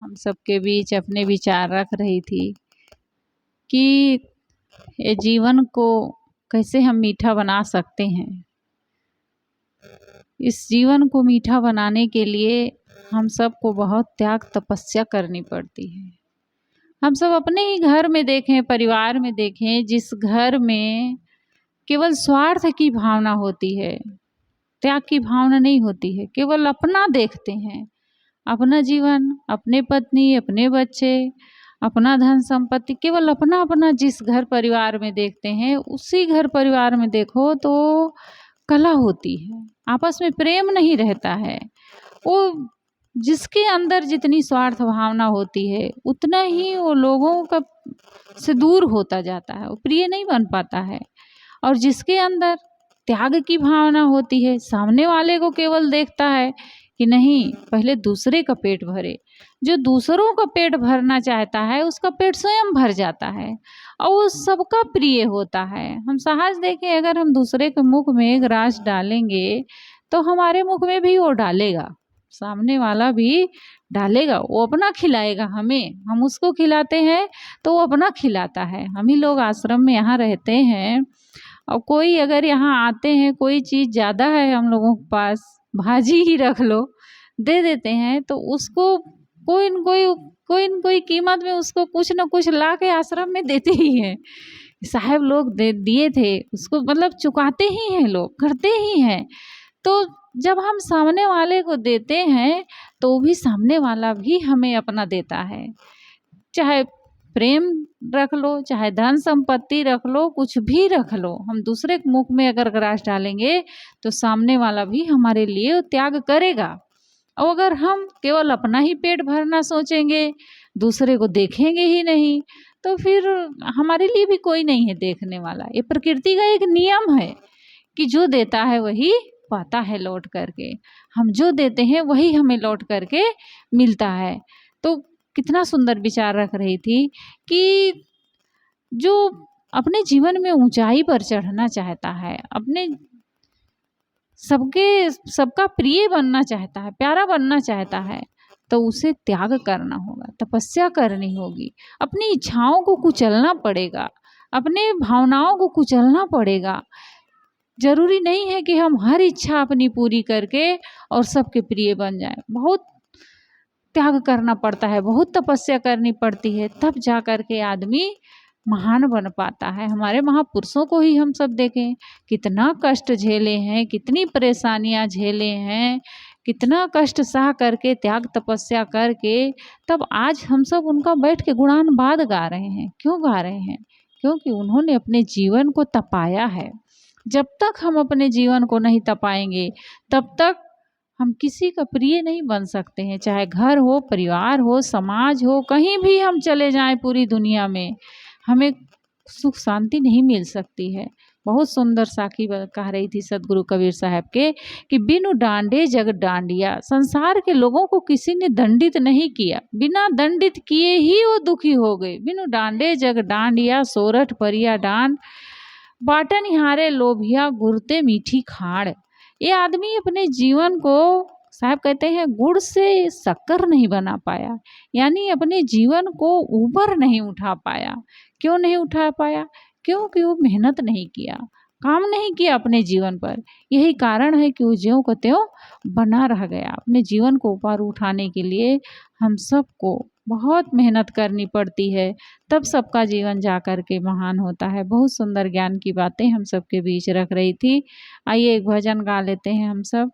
हम सबके बीच अपने विचार रख रही थी कि ये जीवन को कैसे हम मीठा बना सकते हैं। इस जीवन को मीठा बनाने के लिए हम सबको बहुत त्याग तपस्या करनी पड़ती है। हम सब अपने ही घर में देखें, परिवार में देखें, जिस घर में केवल स्वार्थ की भावना होती है, त्याग की भावना नहीं होती है, केवल अपना देखते हैं, अपना जीवन, अपने पत्नी, अपने बच्चे, अपना धन संपत्ति, केवल अपना अपना जिस घर परिवार में देखते हैं, उसी घर परिवार में देखो तो कलह होती है, आपस में प्रेम नहीं रहता है। वो जिसके अंदर जितनी स्वार्थ भावना होती है उतना ही वो लोगों का से दूर होता जाता है, वो प्रिय नहीं बन पाता है। और जिसके अंदर त्याग की भावना होती है, सामने वाले को केवल देखता है कि नहीं पहले दूसरे का पेट भरे, जो दूसरों का पेट भरना चाहता है उसका पेट स्वयं भर जाता है और वो सबका प्रिय होता है। हम सहज देखें, अगर हम दूसरे के मुख में ग्रास डालेंगे तो हमारे मुख में भी वो डालेगा, सामने वाला भी डालेगा, वो अपना खिलाएगा हमें, हम उसको खिलाते हैं तो वो अपना खिलाता है। हम ही लोग आश्रम में यहाँ रहते हैं और कोई अगर यहाँ आते हैं, कोई चीज़ ज़्यादा है हम लोगों के पास, भाजी ही रख लो, दे देते हैं तो उसको कोई न कोई कीमत में उसको कुछ न कुछ ला के आश्रम में देते ही हैं। साहब लोग दे दिए थे उसको, मतलब चुकाते ही हैं, लोग करते ही हैं। तो जब हम सामने वाले को देते हैं तो भी सामने वाला भी हमें अपना देता है, चाहे प्रेम रख लो, चाहे धन संपत्ति रख लो, कुछ भी रख लो, हम दूसरे के मुख में अगर ग्रास डालेंगे तो सामने वाला भी हमारे लिए त्याग करेगा। और अगर हम केवल अपना ही पेट भरना सोचेंगे, दूसरे को देखेंगे ही नहीं, तो फिर हमारे लिए भी कोई नहीं है देखने वाला। ये प्रकृति का एक नियम है कि जो देता है वही पाता है लौट करके, हम जो देते हैं वही हमें लौट करके मिलता है। तो कितना सुंदर विचार रख रही थी कि जो अपने जीवन में ऊंचाई पर चढ़ना चाहता है, अपने सबका प्रिय बनना चाहता है, प्यारा बनना चाहता है, तो उसे त्याग करना होगा, तपस्या करनी होगी, अपनी इच्छाओं को कुचलना पड़ेगा, अपने भावनाओं को कुचलना पड़ेगा। जरूरी नहीं है कि हम हर इच्छा अपनी पूरी करके और सबके प्रिय बन जाएं, बहुत त्याग करना पड़ता है, बहुत तपस्या करनी पड़ती है, तब जा कर के आदमी महान बन पाता है। हमारे महापुरुषों को ही हम सब देखें, कितना कष्ट झेले हैं, कितनी परेशानियां झेले हैं, कितना कष्ट सह करके त्याग तपस्या करके तब आज हम सब उनका बैठ के गुणान बाद गा रहे हैं। क्यों गा रहे हैं? क्योंकि उन्होंने अपने जीवन को तपाया है। जब तक हम अपने जीवन को नहीं तपाएंगे तब तक हम किसी का प्रिय नहीं बन सकते हैं। चाहे घर हो, परिवार हो, समाज हो, कहीं भी हम चले जाएं पूरी दुनिया में, हमें सुख शांति नहीं मिल सकती है। बहुत सुंदर साखी कह रही थी सदगुरु कबीर साहब के कि बिनु डांडे जग डांडिया, संसार के लोगों को किसी ने दंडित नहीं किया, बिना दंडित किए ही वो दुखी हो गए। बिनु डांडे जग डांडिया, सोरठ परिया डांड, बाटन हारे लोभिया गुरते मीठी खाड़। ये आदमी अपने जीवन को, साहब कहते हैं, गुड़ से शक्कर नहीं बना पाया, यानी अपने जीवन को ऊपर नहीं उठा पाया। क्यों नहीं उठा पाया? क्योंकि वो मेहनत नहीं किया, काम नहीं किया अपने जीवन पर। यही कारण है कि वो ज्यों को त्यों बना रह गया। अपने जीवन को ऊपर उठाने के लिए हम सबको बहुत मेहनत करनी पड़ती है, तब सबका जीवन जा कर के महान होता है। बहुत सुंदर ज्ञान की बातें हम सबके बीच रख रही थी। आइए एक भजन गा लेते हैं हम सब।